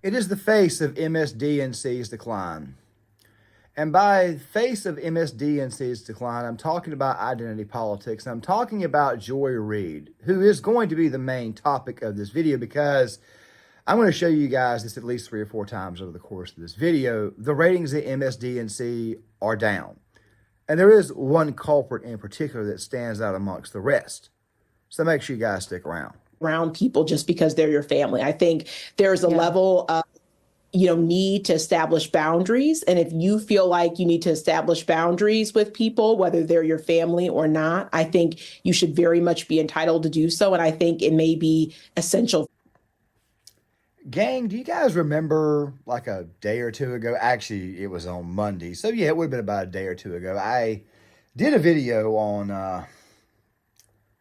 It is the face of MSDNC's decline. And by face of MSDNC's decline, I'm talking about identity politics. And I'm talking about Joy Reid, who is going to be the main topic of this video because I'm going to show you guys this at least 3 or 4 times over the course of this video. The ratings at MSDNC are down. And there is one culprit in particular that stands out amongst the rest. So make sure you guys stick around. Around people just because they're your family. I think there's a level of, need to establish boundaries. And if you feel like you need to establish boundaries with people, whether they're your family or not, I think you should very much be entitled to do so. And I think it may be essential. Gang, do you guys remember like a day or two ago? Actually, it was on Monday. So yeah, it would have been about a day or two ago. I did a video on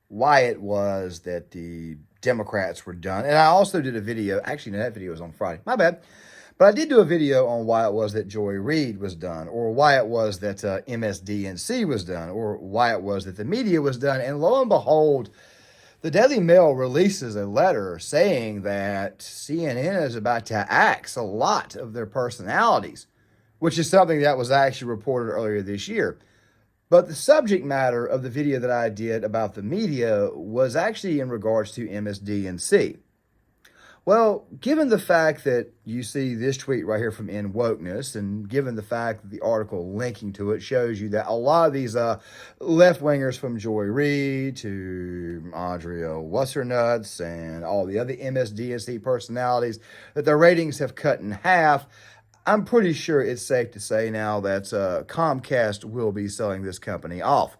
why it was that the Democrats were done. And I also did a video, actually no, that video was on Friday, my bad. But I did do a video on why it was that Joy Reid was done, or why it was that MSDNC was done, or why it was that the media was done. And lo and behold, the Daily Mail releases a letter saying that CNN is about to axe a lot of their personalities, which is something that was actually reported earlier this year. But the subject matter of the video that I did about the media was actually in regards to MSDNC. Well, given the fact that you see this tweet right here from N Wokeness, and given the fact that the article linking to it shows you that a lot of these left-wingers from Joy Reid to Andrea What's-Her-Nuts and all the other MSDNC personalities, that their ratings have cut in half, I'm pretty sure it's safe to say now that Comcast will be selling this company off.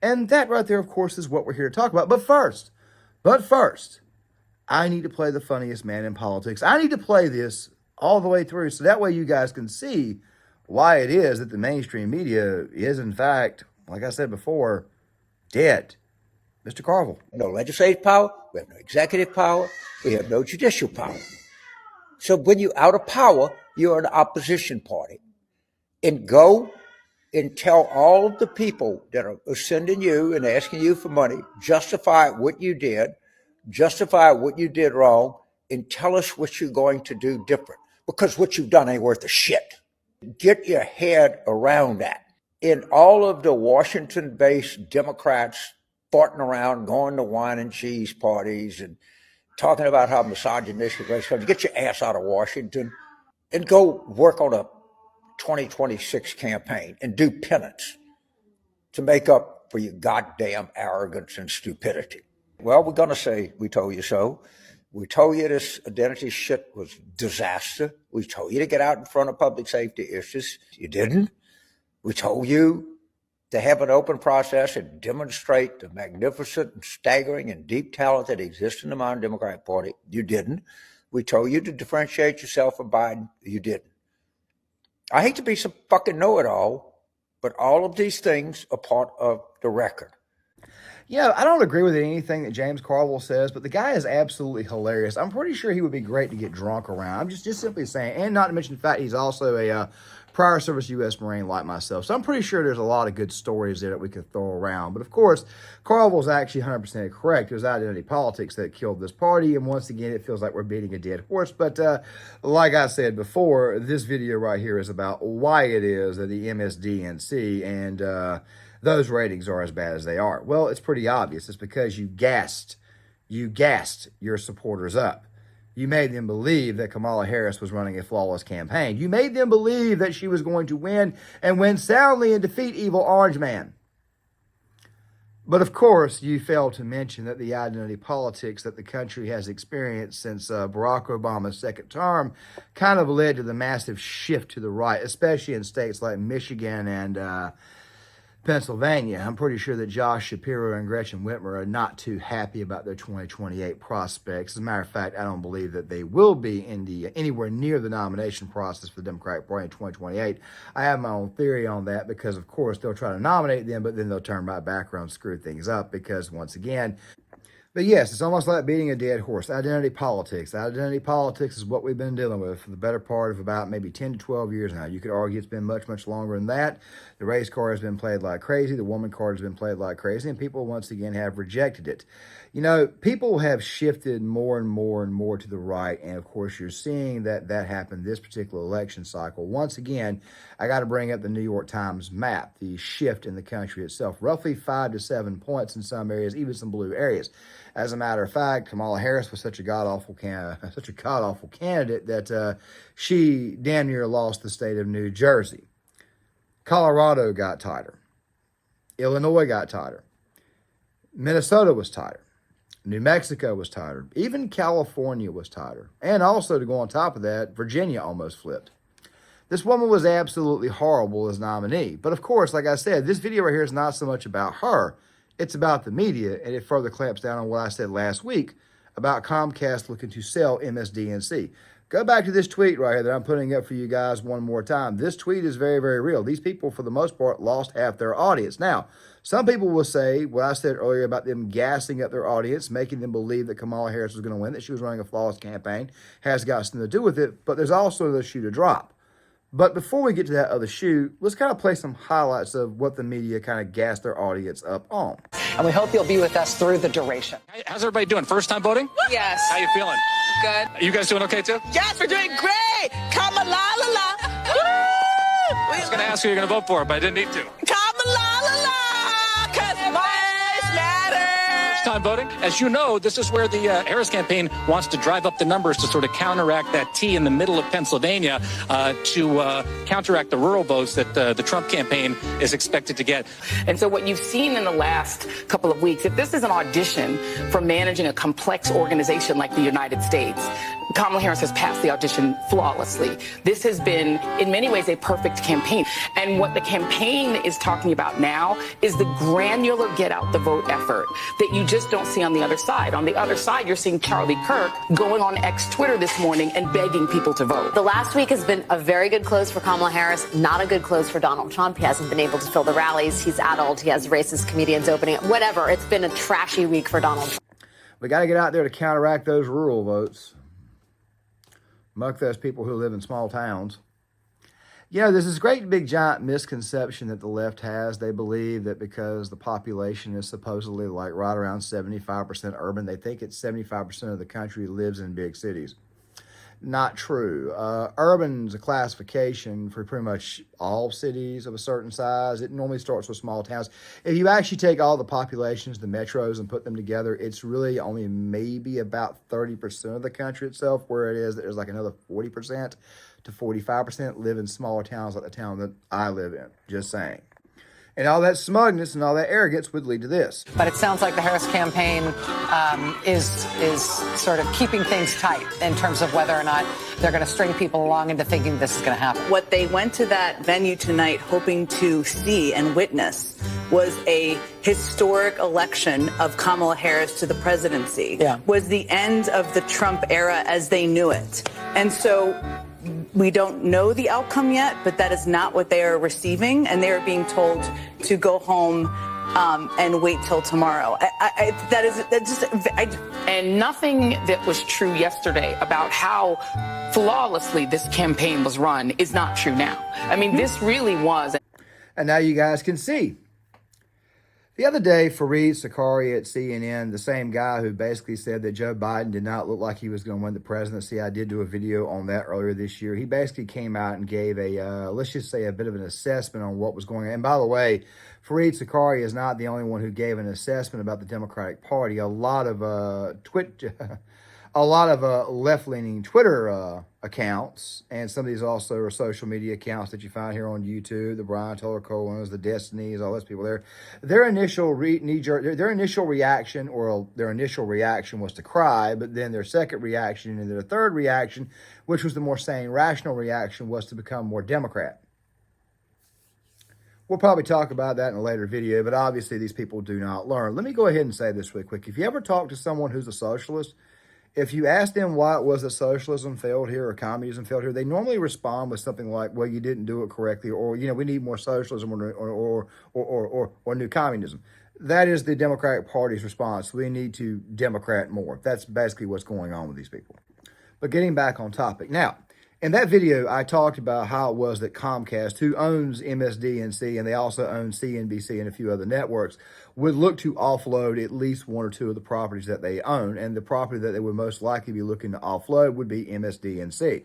And that right there, of course, is what we're here to talk about. But first, I need to play the funniest man in politics. I need to play this all the way through so that way you guys can see why it is that the mainstream media is, in fact, like I said before, dead. Mr. Carville. No legislative power. We have no executive power. We have no judicial power. So when you're out of power, you're an opposition party. And go and tell all of the people that are sending you and asking you for money, justify what you did, justify what you did wrong, and tell us what you're going to do different. Because what you've done ain't worth a shit. Get your head around that. In all of the Washington-based Democrats farting around, going to wine and cheese parties and talking about how misogynistic race comes, get your ass out of Washington and go work on a 2026 campaign and do penance to make up for your goddamn arrogance and stupidity. Well, we're going to say, we told you so. We told you this identity shit was disaster. We told you to get out in front of public safety issues. You didn't. We told you to have an open process and demonstrate the magnificent and staggering and deep talent that exists in the modern Democratic Party. You didn't. We told you to differentiate yourself from Biden. You didn't. I hate to be some fucking know-it-all, but all of these things are part of the record. I don't agree with anything that James Carville says, but the guy is absolutely hilarious. I'm pretty sure he would be great to get drunk around. I'm just simply saying, and not to mention the fact he's also a prior service U.S. Marine like myself. So I'm pretty sure there's a lot of good stories there that we could throw around. But of course, Carville's actually 100% correct. It was identity politics that killed this party. And once again, it feels like we're beating a dead horse. But like I said before, this video right here is about why it is that the MSDNC and those ratings are as bad as they are. Well, it's pretty obvious. It's because you gassed your supporters up. You made them believe that Kamala Harris was running a flawless campaign. You made them believe that she was going to win and win soundly and defeat evil Orange Man. But of course, you failed to mention that the identity politics that the country has experienced since Barack Obama's second term kind of led to the massive shift to the right, especially in states like Michigan and Pennsylvania. I'm pretty sure that Josh Shapiro and Gretchen Whitmer are not too happy about their 2028 prospects. As a matter of fact, I don't believe that they will be anywhere near the nomination process for the Democratic Party in 2028. I have my own theory on that because, of course, they'll try to nominate them, but then they'll turn right back around and screw things up because, once again, But yes, it's almost like beating a dead horse. Identity politics. Identity politics is what we've been dealing with for the better part of about maybe 10 to 12 years now. You could argue it's been much, much longer than that. The race card has been played like crazy. The woman card has been played like crazy. And people, once again, have rejected it. You know, people have shifted more and more and more to the right. And, of course, you're seeing that happen this particular election cycle. Once again, I got to bring up the New York Times map, the shift in the country itself. Roughly 5 to 7 points in some areas, even some blue areas. As a matter of fact, Kamala Harris was such a god-awful candidate that she damn near lost the state of New Jersey. Colorado got tighter. Illinois got tighter. Minnesota was tighter. New Mexico was tighter. Even California was tighter. And also, to go on top of that, Virginia almost flipped. This woman was absolutely horrible as nominee. But of course, like I said, this video right here is not so much about her. It's about the media, and it further clamps down on what I said last week about Comcast looking to sell Msnbc. Go back to this tweet right here that I'm putting up for you guys one more time. This tweet is very, very real. These people, for the most part, lost half their audience. Now, some people will say what I said earlier about them gassing up their audience, making them believe that Kamala Harris was going to win, that she was running a flawless campaign, has got something to do with it, but there's also the shoe to drop. But before we get to that other shoe, let's kind of play some highlights of what the media kind of gassed their audience up on. And we hope you'll be with us through the duration. How's everybody doing? First time voting? Yes. How you feeling? Good. You guys doing okay too? Yes, we're doing great. Kamala la la. I was going to ask who you're going to vote for, but I didn't need to. Kamala la la. Because lives matter. First time voting? As you know, this is where the Harris campaign wants to drive up the numbers to sort of counteract that T in the middle of Pennsylvania to counteract the rural votes that the Trump campaign is expected to get. And so what you've seen in the last couple of weeks, if this is an audition for managing a complex organization like the United States, Kamala Harris has passed the audition flawlessly. This has been, in many ways, a perfect campaign. And what the campaign is talking about now is the granular get out the vote effort that you just don't see on the other side. On the other side, you're seeing Charlie Kirk going on X Twitter this morning and begging people to vote. The last week has been a very good close for Kamala Harris, not a good close for Donald Trump. He hasn't been able to fill the rallies. He's addled. He has racist comedians opening it. Whatever. It's been a trashy week for Donald Trump. We got to get out there to counteract those rural votes. Muck those people who live in small towns. You know, there's this great big giant misconception that the left has. They believe that because the population is supposedly like right around 75% urban, they think it's 75% of the country lives in big cities. Not true. Urban is a classification for pretty much all cities of a certain size. It normally starts with small towns. If you actually take all the populations, the metros, and put them together, it's really only maybe about 30% of the country itself, where it is that there's like another 40% to 45% live in smaller towns like the town that I live in. Just saying. And all that smugness and all that arrogance would lead to this. But it sounds like the Harris campaign is sort of keeping things tight in terms of whether or not they're going to string people along into thinking this is going to happen. What they went to that venue tonight hoping to see and witness was a historic election of Kamala Harris to the presidency. Yeah. Was the end of the Trump era as they knew it. And so we don't know the outcome yet, but that is not what they are receiving, and they are being told to go home and wait till tomorrow. And nothing that was true yesterday about how flawlessly this campaign was run is not true now. I mean, this really was. And now you guys can see. The other day, Fareed Zakaria at CNN, the same guy who basically said that Joe Biden did not look like he was going to win the presidency. I did do a video on that earlier this year. He basically came out and gave a, let's just say, a bit of an assessment on what was going on. And by the way, Fareed Zakaria is not the only one who gave an assessment about the Democratic Party. A lot of left-leaning Twitter accounts, and some of these also are social media accounts that you find here on YouTube, the Brian Taylor Colons, the Destinies, all those people there. Their initial reaction was to cry, but then their second reaction and their third reaction, which was the more sane, rational reaction, was to become more Democrat. We'll probably talk about that in a later video, but obviously these people do not learn. Let me go ahead and say this really quick. If you ever talk to someone who's a socialist, if you ask them why it was that socialism failed here or communism failed here, they normally respond with something like, well, you didn't do it correctly, or, you know, we need more socialism or new communism. That is the Democratic Party's response. We need to Democrat more. That's basically what's going on with these people. But getting back on topic. Now, in that video, I talked about how it was that Comcast, who owns MSDNC, and they also own CNBC and a few other networks, would look to offload at least one or two of the properties that they own. And the property that they would most likely be looking to offload would be MSDNC.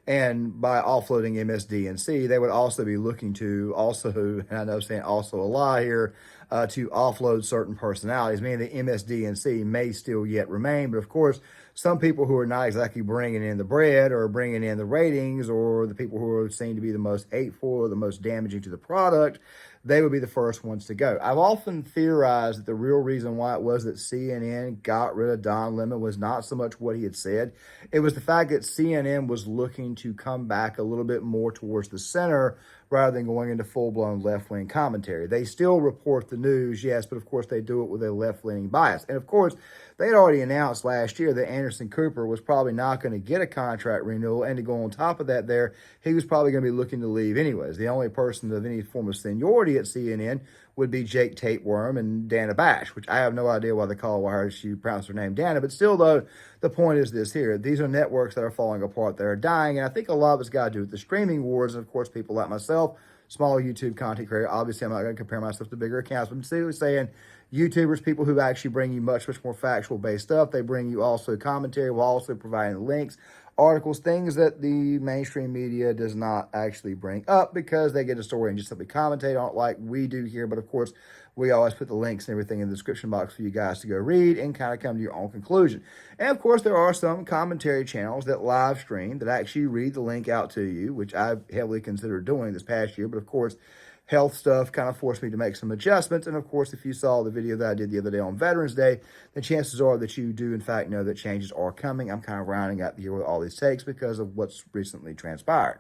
And by offloading MSDNC, they would also be looking to and I know I'm saying also a lie here, to offload certain personalities, meaning the MSDNC may still yet remain. But of course, some people who are not exactly bringing in the bread or bringing in the ratings, or the people who are seen to be the most hateful or the most damaging to the product, they would be the first ones to go. I've often theorized that the real reason why it was that CNN got rid of Don Lemon was not so much what he had said. It was the fact that CNN was looking to come back a little bit more towards the center rather than going into full-blown left-wing commentary. They still report the news, yes, but of course they do it with a left-leaning bias. And of course, they had already announced last year that Anderson Cooper was probably not going to get a contract renewal, and to go on top of that there, he was probably going to be looking to leave anyways. The only person of any form of seniority at CNN would be Jake Tapeworm and Dana Bash, which I have no idea why they call her, she pronounced her name Dana, but still though, the point is this here. These are networks that are falling apart, that are dying, and I think a lot of it's got to do with the streaming wars, and of course people like myself, small YouTube content creator. Obviously, I'm not going to compare myself to bigger accounts, but I'm simply saying YouTubers, people who actually bring you much more factual-based stuff. They bring you also commentary while also providing links, articles, things that the mainstream media does not actually bring up because they get a story and just simply commentate on it like we do here. But of course, we always put the links and everything in the description box for you guys to go read and kind of come to your own conclusion. And of course, there are some commentary channels that live stream that actually read the link out to you, which I've heavily considered doing this past year. But of course, health stuff kind of forced me to make some adjustments. And of course, if you saw the video that I did the other day on Veterans Day, the chances are that you do in fact know that changes are coming. I'm kind of rounding out the year with all these takes because of what's recently transpired.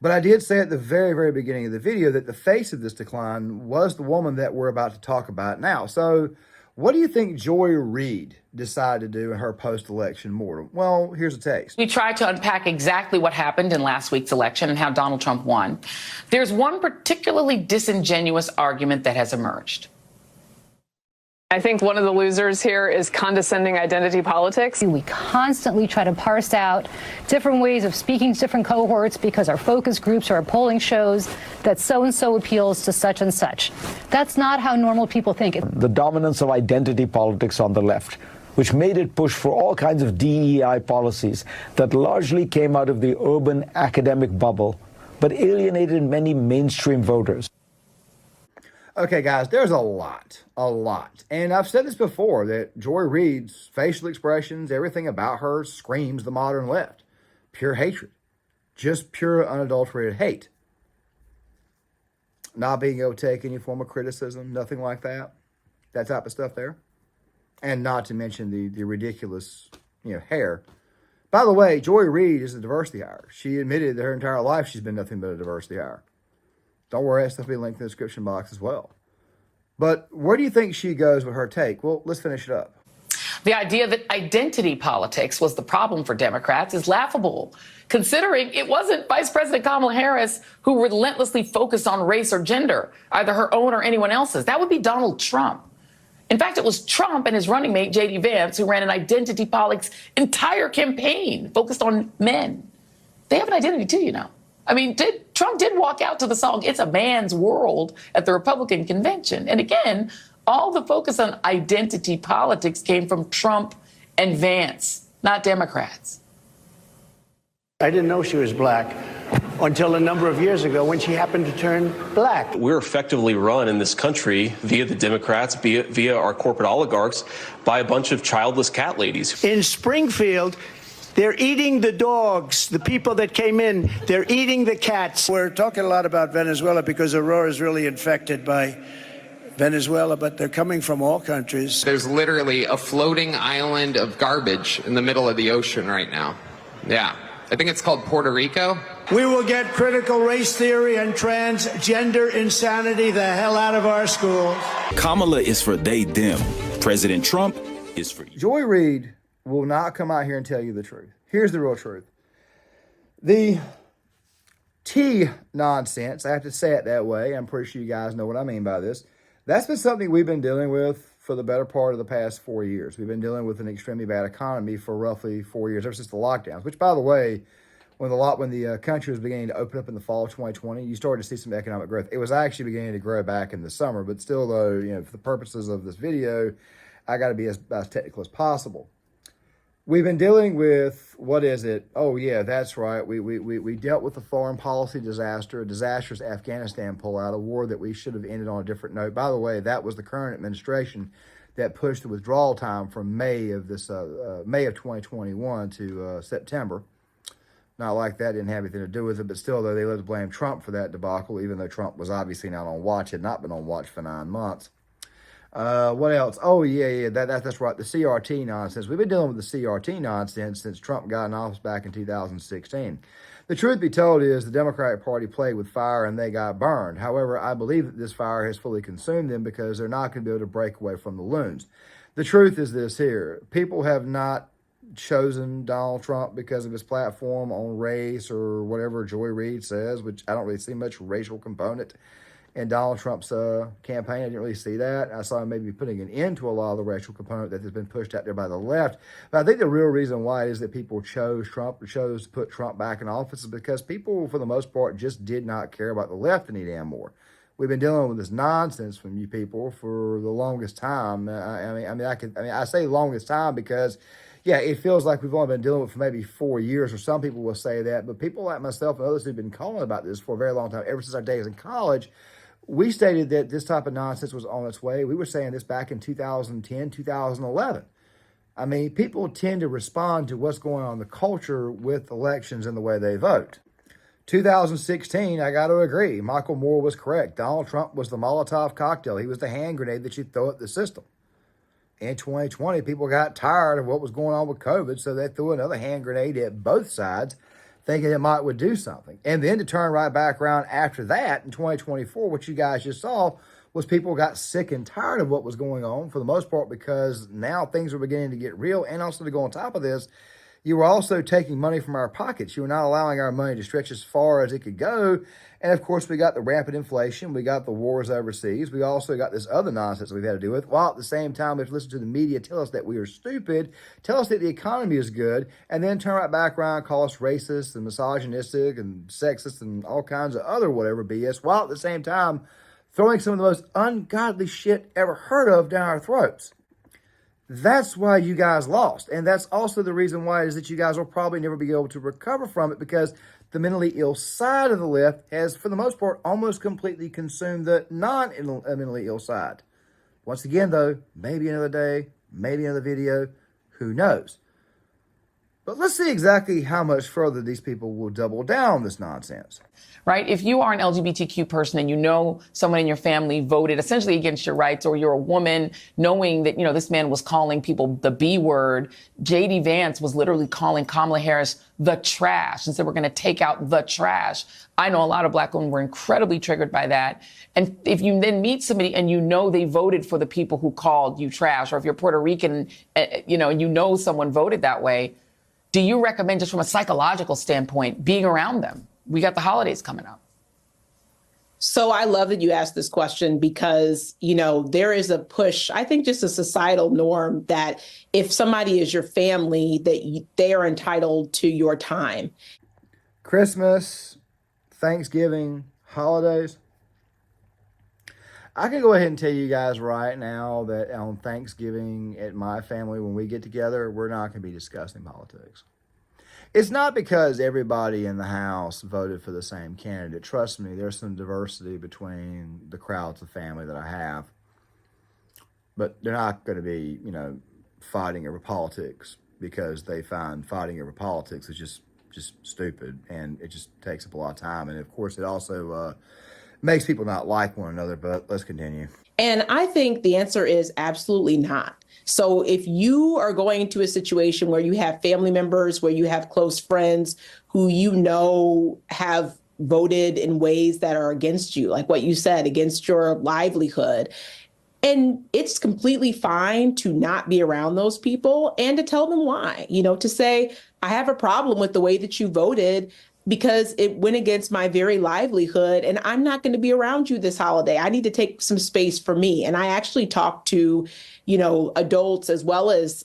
But I did say at the very, very beginning of the video that the face of this decline was the woman that we're about to talk about now. So what do you think Joy Reid decided to do in her post-election mortem? Well, here's a taste. We tried to unpack exactly what happened in last week's election and how Donald Trump won. There's one particularly disingenuous argument that has emerged. I think one of the losers here is condescending identity politics. We constantly try to parse out different ways of speaking to different cohorts because our focus groups or our polling shows that so-and-so appeals to such and such. That's not how normal people think. The dominance of identity politics on the left, which made it push for all kinds of DEI policies that largely came out of the urban academic bubble, but alienated many mainstream voters. Okay, guys, there's a lot. And I've said this before, that Joy Reid's facial expressions, everything about her screams the modern left. Pure hatred. Just pure unadulterated hate. Not being able to take any form of criticism, nothing like that. That type of stuff there. And not to mention the ridiculous, hair. By the way, Joy Reid is a diversity hire. She admitted that her entire life she's been nothing but a diversity hire. Don't worry, that stuff will be linked in the description box as well. But where do you think she goes with her take? Well, let's finish it up. The idea that identity politics was the problem for Democrats is laughable, considering it wasn't Vice President Kamala Harris who relentlessly focused on race or gender, either her own or anyone else's. That would be Donald Trump. In fact, it was Trump and his running mate, J.D. Vance, who ran an identity politics entire campaign focused on men. They have an identity too, I mean, Trump did walk out to the song, "It's a Man's World" at the Republican convention. And again, all the focus on identity politics came from Trump and Vance, not Democrats. I didn't know she was black until a number of years ago when she happened to turn black. We're effectively run in this country via the Democrats, via our corporate oligarchs, by a bunch of childless cat ladies. In Springfield, they're eating the dogs, the people that came in. They're eating the cats. We're talking a lot about Venezuela because Aurora is really infected by Venezuela, but they're coming from all countries. There's literally a floating island of garbage in the middle of the ocean right now. Yeah. I think it's called Puerto Rico. We will get critical race theory and transgender insanity the hell out of our schools. Kamala is for they, them. President Trump is for you. Joy Reid will not come out here and tell you the truth. Here's the real truth. The tea nonsense, I have to say it that way, I'm pretty sure you guys know what I mean by this. That's been something we've been dealing with for the better part of the past 4 years. We've been dealing with an extremely bad economy for roughly 4 years, ever since the lockdowns, which, by the way, when the country was beginning to open up in the fall of 2020, you started to see some economic growth. It was actually beginning to grow back in the summer, but still, though, for the purposes of this video, I got to be as technical as possible. We've been dealing with, what is it? Oh, yeah, that's right. We dealt with a foreign policy disaster, a disastrous Afghanistan pullout, a war that we should have ended on a different note. By the way, that was the current administration that pushed the withdrawal time from May of 2021 to September. Not like that didn't have anything to do with it, but still, though, they love to blame Trump for that debacle, even though Trump was obviously not on watch, had not been on watch for 9 months. What else? Oh, yeah, that's right. The CRT nonsense. We've been dealing with the CRT nonsense since Trump got in office back in 2016. The truth be told is the Democratic Party played with fire and they got burned. However, I believe that this fire has fully consumed them because they're not going to be able to break away from the loons. The truth is this here. People have not chosen Donald Trump because of his platform on race or whatever Joy Reid says, which I don't really see much racial component in Donald Trump's campaign. I didn't really see that. I saw him maybe putting an end to a lot of the racial component that has been pushed out there by the left. But I think the real reason why it is that people chose Trump, or chose to put Trump back in office, is because people, for the most part, just did not care about the left any damn more. We've been dealing with this nonsense from you people for the longest time. I say longest time because, yeah, it feels like we've only been dealing with it for maybe 4 years, or some people will say that. But people like myself and others who've been calling about this for a very long time, ever since our days in college, we stated that this type of nonsense was on its way. We were saying this back in 2010, 2011. I mean, people tend to respond to what's going on in the culture with elections and the way they vote. 2016, I got to agree. Michael Moore was correct. Donald Trump was the Molotov cocktail. He was the hand grenade that you throw at the system. In 2020, people got tired of what was going on with COVID, so they threw another hand grenade at both sides, thinking it would do something. And then to turn right back around after that in 2024, what you guys just saw was people got sick and tired of what was going on, for the most part, because now things were beginning to get real. And also, to go on top of this, you were also taking money from our pockets. You were not allowing our money to stretch as far as it could go. And of course, we got the rampant inflation. We got the wars overseas. We also got this other nonsense that we've had to deal with. While at the same time, we have to listen to the media tell us that we are stupid, tell us that the economy is good, and then turn right back around, call us racist and misogynistic and sexist and all kinds of other whatever BS, while at the same time throwing some of the most ungodly shit ever heard of down our throats. That's why you guys lost. And that's also the reason why is that you guys will probably never be able to recover from it, because the mentally ill side of the left has, for the most part, almost completely consumed the non-mentally ill side. Once again, though, maybe another day, maybe another video, who knows? But let's see exactly how much further these people will double down on this nonsense. Right? If you are an LGBTQ person and you know someone in your family voted essentially against your rights, or you're a woman knowing that, this man was calling people the B word, J.D. Vance was literally calling Kamala Harris the trash and said, we're going to take out the trash. I know a lot of Black women were incredibly triggered by that. And if you then meet somebody and they voted for the people who called you trash, or if you're Puerto Rican, and someone voted that way, do you recommend, just from a psychological standpoint, being around them? We got the holidays coming up. So I love that you asked this question because, there is a push, I think just a societal norm that if somebody is your family, that they are entitled to your time. Christmas, Thanksgiving, holidays. I can go ahead and tell you guys right now that on Thanksgiving at my family, when we get together, we're not going to be discussing politics. It's not because everybody in the house voted for the same candidate. Trust me, there's some diversity between the crowds of family that I have. But they're not going to be, fighting over politics because they find fighting over politics is just stupid, and it just takes up a lot of time. And of course, it also makes people not like one another. But let's continue. And I think the answer is absolutely not. So if you are going into a situation where you have family members, where you have close friends who have voted in ways that are against you, like what you said, against your livelihood, and it's completely fine to not be around those people and to tell them why, to say, I have a problem with the way that you voted. because it went against my very livelihood, and I'm not going to be around you this holiday. I need to take some space for me. And I actually talked to, adults as well as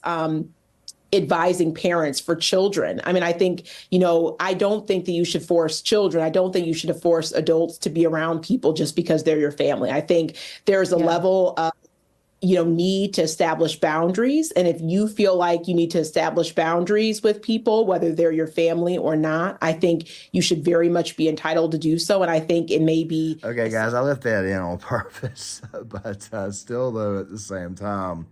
advising parents for children. I mean, I think, I don't think that you should force children. I don't think you should force adults to be around people just because they're your family. I think there's a level of need to establish boundaries. And if you feel like you need to establish boundaries with people, whether they're your family or not, I think you should very much be entitled to do so. And I think it may be. Okay, guys, I left that in on purpose, but still, though, at the same time,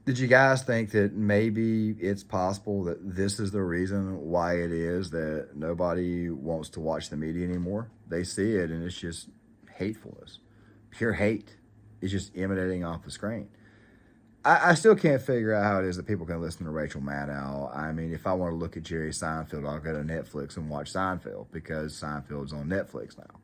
did you guys think that maybe it's possible that this is the reason why it is that nobody wants to watch the media anymore? They see it and it's just hatefulness, pure hate. It's just emanating off the screen. I still can't figure out how it is that people can listen to Rachel Maddow. I mean, if I want to look at Jerry Seinfeld, I'll go to Netflix and watch Seinfeld because Seinfeld's on Netflix now.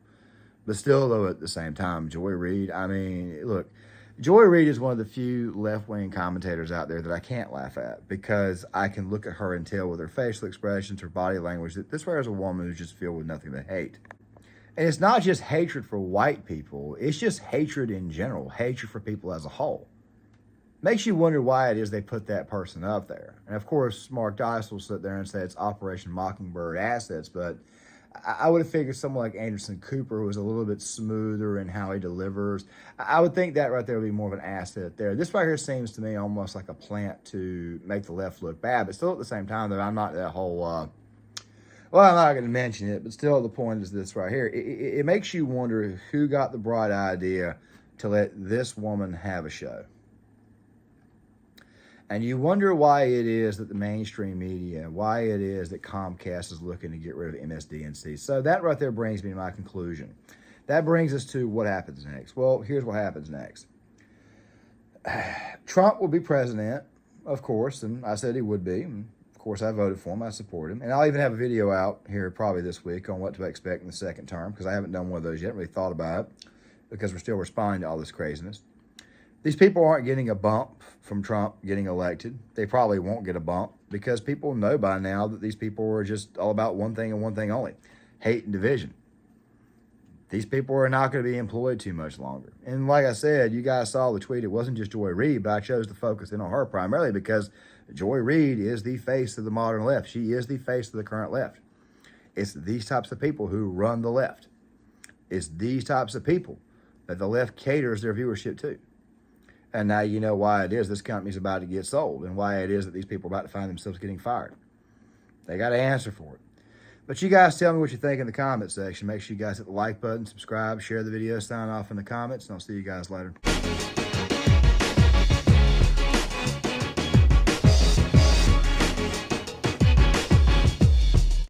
But still, though, at the same time, Joy Reid, I mean, look, Joy Reid is one of the few left-wing commentators out there that I can't laugh at because I can look at her and tell with her facial expressions, her body language, that this is a woman who's just filled with nothing but hate. And it's not just hatred for white people. It's just hatred in general, hatred for people as a whole. Makes you wonder why it is they put that person up there. And of course, Mark Dice will sit there and say it's Operation Mockingbird assets, but I would have figured someone like Anderson Cooper, who was a little bit smoother in how he delivers, I would think that right there would be more of an asset there. This right here seems to me almost like a plant to make the left look bad, but still at the same time, though, I'm not that whole... well, I'm not going to mention it, but still the point is this right here. It makes you wonder who got the bright idea to let this woman have a show. And you wonder why it is that the mainstream media, why it is that Comcast is looking to get rid of MSDNC. So that right there brings me to my conclusion. That brings us to what happens next. Well, here's what happens next. Trump will be president, of course, and I said he would be. Of course, I voted for him. I support him. And I'll even have a video out here probably this week on what to expect in the second term because I haven't done one of those yet, really thought about it because we're still responding to all this craziness. These people aren't getting a bump from Trump getting elected. They probably won't get a bump because people know by now that these people are just all about one thing and one thing only, hate and division. These people are not going to be employed too much longer. And like I said, you guys saw the tweet. It wasn't just Joy Reid, but I chose to focus in on her primarily because Joy Reid is the face of the modern left. She is the face of the current left. It's these types of people who run the left. It's these types of people that the left caters their viewership to. And now you know why it is this company's about to get sold and why it is that these people are about to find themselves getting fired. They got to answer for it. But you guys tell me what you think in the comment section. Make sure you guys hit the like button, subscribe, share the video, sign off in the comments, and I'll see you guys later.